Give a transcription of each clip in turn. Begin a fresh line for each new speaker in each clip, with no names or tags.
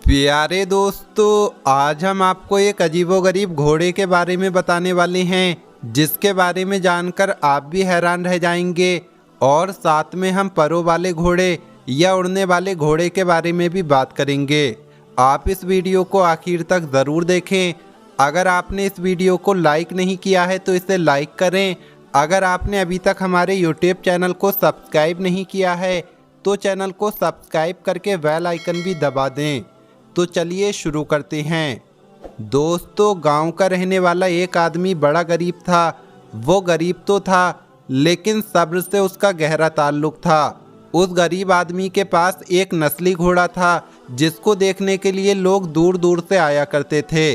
प्यारे दोस्तों, आज हम आपको एक अजीबोगरीब घोड़े के बारे में बताने वाले हैं जिसके बारे में जानकर आप भी हैरान रह जाएंगे। और साथ में हम परों वाले घोड़े या उड़ने वाले घोड़े के बारे में भी बात करेंगे। आप इस वीडियो को आखिर तक ज़रूर देखें। अगर आपने इस वीडियो को लाइक नहीं किया है तो इसे लाइक करें। अगर आपने अभी तक हमारे यूट्यूब चैनल को सब्सक्राइब नहीं किया है तो चैनल को सब्सक्राइब करके बेल आइकन भी दबा दें। तो चलिए शुरू करते हैं। दोस्तों, गांव का रहने वाला एक आदमी बड़ा गरीब था। वो गरीब तो था लेकिन सब्र से उसका गहरा ताल्लुक था। उस गरीब आदमी के पास एक नस्ली घोड़ा था जिसको देखने के लिए लोग दूर दूर से आया करते थे।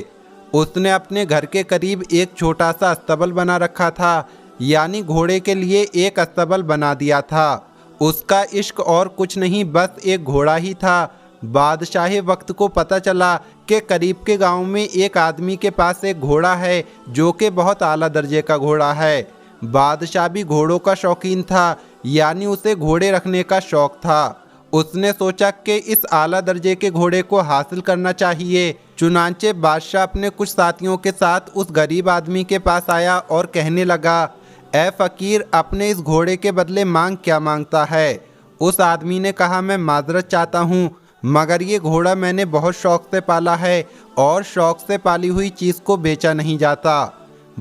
उसने अपने घर के करीब एक छोटा सा अस्तबल बना रखा था, यानी घोड़े के लिए एक अस्तबल बना दिया था। उसका इश्क और कुछ नहीं, बस एक घोड़ा ही था। बादशाह वक्त को पता चला कि करीब के गांव में एक आदमी के पास एक घोड़ा है जो कि बहुत आला दर्जे का घोड़ा है। बादशाह भी घोड़ों का शौकीन था, यानी उसे घोड़े रखने का शौक था। उसने सोचा कि इस आला दर्जे के घोड़े को हासिल करना चाहिए। चुनांचे बादशाह अपने कुछ साथियों के साथ उस गरीब आदमी के पास आया और कहने लगा, ए फकीर, अपने इस घोड़े के बदले मांग क्या मांगता है? उस आदमी ने कहा, मैं माजरत चाहता हूँ, मगर ये घोड़ा मैंने बहुत शौक से पाला है और शौक से पाली हुई चीज़ को बेचा नहीं जाता।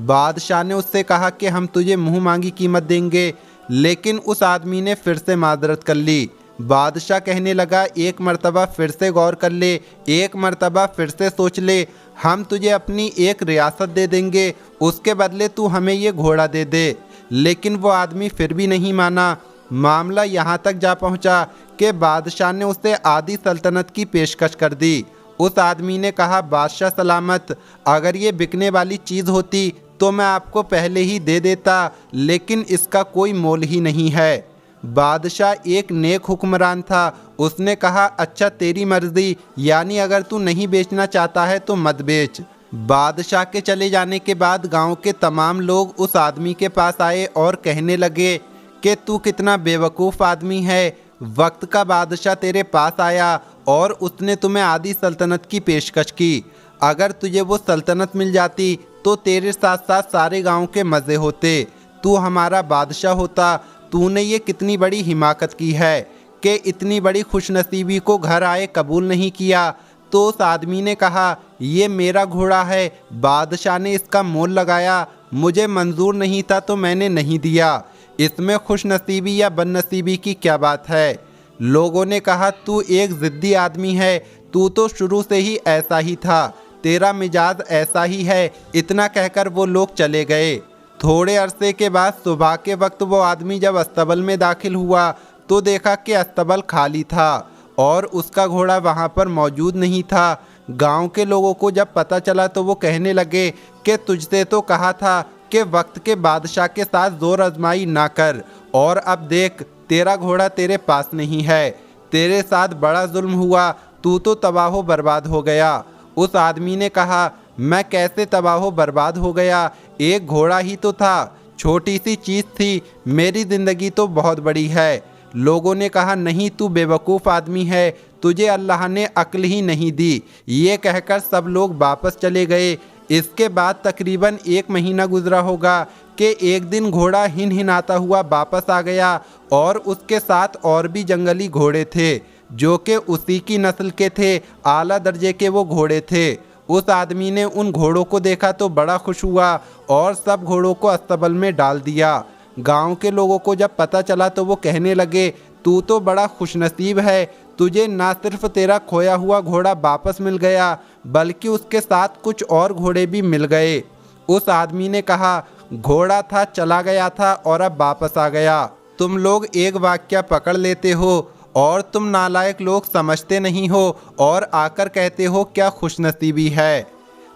बादशाह ने उससे कहा कि हम तुझे मुंह मांगी कीमत देंगे, लेकिन उस आदमी ने फिर से माजरत कर ली। बादशाह कहने लगा, एक मर्तबा फिर से गौर कर ले, एक मर्तबा फिर से सोच ले, हम तुझे अपनी एक रियासत दे देंगे, उसके बदले तू हमें ये घोड़ा दे दे। लेकिन वो आदमी फिर भी नहीं माना। मामला यहाँ तक जा पहुँचा कि बादशाह ने उसे आधी सल्तनत की पेशकश कर दी। उस आदमी ने कहा, बादशाह सलामत, अगर ये बिकने वाली चीज़ होती तो मैं आपको पहले ही दे देता, लेकिन इसका कोई मोल ही नहीं है। बादशाह एक नेक हुक्मरान था। उसने कहा, अच्छा तेरी मर्जी, यानी अगर तू नहीं बेचना चाहता है तो मत बेच। बादशाह के चले जाने के बाद गांव के तमाम लोग उस आदमी के पास आए और कहने लगे कि तू कितना बेवकूफ़ आदमी है। वक्त का बादशाह तेरे पास आया और उसने तुम्हें आधी सल्तनत की पेशकश की। अगर तुझे वो सल्तनत मिल जाती तो तेरे साथ साथ सारे गांव के मज़े होते, तू हमारा बादशाह होता। तूने ये कितनी बड़ी हिमाकत की है कि इतनी बड़ी खुशनसीबी को घर आए कबूल नहीं किया। तो उस आदमी ने कहा, ये मेरा घोड़ा है, बादशाह ने इसका मोल लगाया, मुझे मंजूर नहीं था तो मैंने नहीं दिया। इसमें खुशनसीबी या बदनसीबी की क्या बात है? लोगों ने कहा, तू एक ज़िद्दी आदमी है, तू तो शुरू से ही ऐसा ही था, तेरा मिजाज ऐसा ही है। इतना कहकर वो लोग चले गए। थोड़े अरसे के बाद सुबह के वक्त वो आदमी जब अस्तबल में दाखिल हुआ तो देखा कि अस्तबल खाली था और उसका घोड़ा वहाँ पर मौजूद नहीं था। गांव के लोगों को जब पता चला तो वो कहने लगे कि तुझसे तो कहा था कि वक्त के बादशाह के साथ जोर आजमाई ना कर, और अब देख तेरा घोड़ा तेरे पास नहीं है। तेरे साथ बड़ा जुल्म हुआ, तू तो तबाह बर्बाद हो गया। उस आदमी ने कहा, मैं कैसे तबाह बर्बाद हो गया? एक घोड़ा ही तो था, छोटी सी चीज़ थी, मेरी ज़िंदगी तो बहुत बड़ी है। लोगों ने कहा, नहीं, तू बेवकूफ़ आदमी है, तुझे अल्लाह ने अक्ल ही नहीं दी। ये कहकर सब लोग वापस चले गए। इसके बाद तकरीबन 1 महीना गुजरा होगा कि एक दिन घोड़ा हिनहिनाता हुआ वापस आ गया और उसके साथ और भी जंगली घोड़े थे जो कि उसी की नस्ल के थे, आला दर्जे के वो घोड़े थे। उस आदमी ने उन घोड़ों को देखा तो बड़ा खुश हुआ और सब घोड़ों को अस्तबल में डाल दिया। गांव के लोगों को जब पता चला तो वो कहने लगे, तू तो बड़ा खुशनसीब है, तुझे ना सिर्फ तेरा खोया हुआ घोड़ा वापस मिल गया बल्कि उसके साथ कुछ और घोड़े भी मिल गए। उस आदमी ने कहा, घोड़ा था, चला गया था और अब वापस आ गया। तुम लोग एक वाक्या पकड़ लेते हो और तुम नालायक लोग समझते नहीं हो और आकर कहते हो क्या खुशनसीबी है।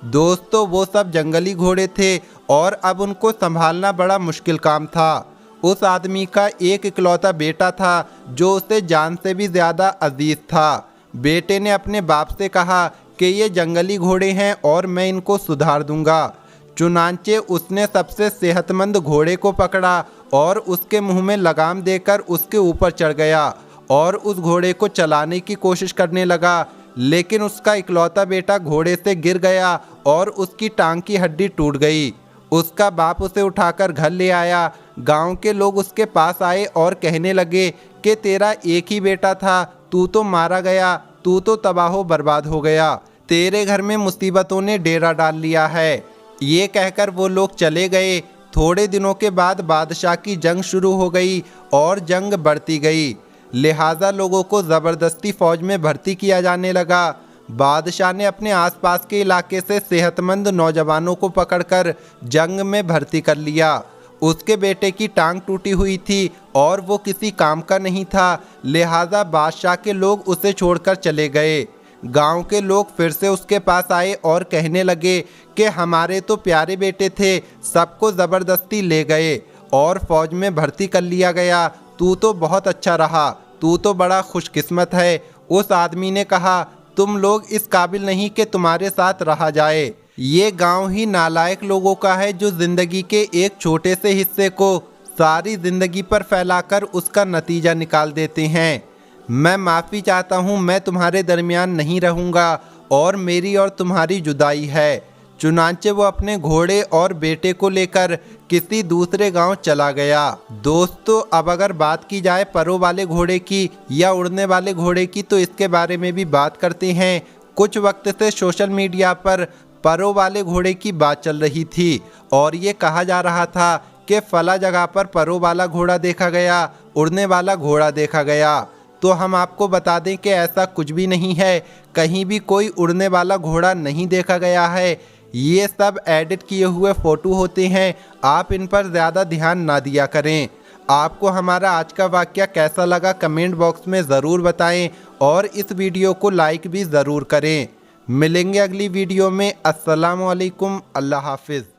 दोस्तों, वो सब जंगली घोड़े थे और अब उनको संभालना बड़ा मुश्किल काम था। उस आदमी का एक इकलौता बेटा था जो उसे जान से भी ज़्यादा अजीज था। बेटे ने अपने बाप से कहा कि ये जंगली घोड़े हैं और मैं इनको सुधार दूंगा। चुनांचे उसने सबसे सेहतमंद घोड़े को पकड़ा और उसके मुंह में लगाम देकर उसके ऊपर चढ़ गया और उस घोड़े को चलाने की कोशिश करने लगा लेकिन उसका इकलौता बेटा घोड़े से गिर गया और उसकी टांग की हड्डी टूट गई। उसका बाप उसे उठाकर घर ले आया। गांव के लोग उसके पास आए और कहने लगे कि तेरा एक ही बेटा था, तू तो मारा गया, तू तो तबाह बर्बाद हो गया, तेरे घर में मुसीबतों ने डेरा डाल लिया है। ये कहकर वो लोग चले गए। थोड़े दिनों के बाद बादशाह की जंग शुरू हो गई और जंग बढ़ती गई, लिहाजा लोगों को ज़बरदस्ती फ़ौज में भर्ती किया जाने लगा। बादशाह ने अपने आसपास के इलाके से सेहतमंद नौजवानों को पकड़कर जंग में भर्ती कर लिया। उसके बेटे की टांग टूटी हुई थी और वो किसी काम का नहीं था, लिहाजा बादशाह के लोग उसे छोड़कर चले गए। गांव के लोग फिर से उसके पास आए और कहने लगे कि हमारे तो प्यारे बेटे थे, सबको ज़बरदस्ती ले गए और फ़ौज में भर्ती कर लिया गया, तू तो बहुत अच्छा रहा, तू तो बड़ा खुशकिस्मत है। उस आदमी ने कहा, तुम लोग इस काबिल नहीं कि तुम्हारे साथ रहा जाए। ये गांव ही नालायक लोगों का है जो ज़िंदगी के एक छोटे से हिस्से को सारी ज़िंदगी पर फैलाकर उसका नतीजा निकाल देते हैं। मैं माफ़ी चाहता हूँ, मैं तुम्हारे दरमियान नहीं रहूँगा और मेरी और तुम्हारी जुदाई है। चुनांचे वो अपने घोड़े और बेटे को लेकर किसी दूसरे गांव चला गया। दोस्तों, अब अगर बात की जाए परों वाले घोड़े की या उड़ने वाले घोड़े की, तो इसके बारे में भी बात करते हैं। कुछ वक्त से सोशल मीडिया पर परों वाले घोड़े की बात चल रही थी और ये कहा जा रहा था कि फला जगह पर परों वाला घोड़ा देखा गया, उड़ने वाला घोड़ा देखा गया। तो हम आपको बता दें कि ऐसा कुछ भी नहीं है, कहीं भी कोई उड़ने वाला घोड़ा नहीं देखा गया है। ये सब एडिट किए हुए फ़ोटो होते हैं, आप इन पर ज़्यादा ध्यान ना दिया करें। आपको हमारा आज का वाक़या कैसा लगा कमेंट बॉक्स में ज़रूर बताएं और इस वीडियो को लाइक भी ज़रूर करें। मिलेंगे अगली वीडियो में। अस्सलाम वालेकुम, अल्लाह हाफिज़।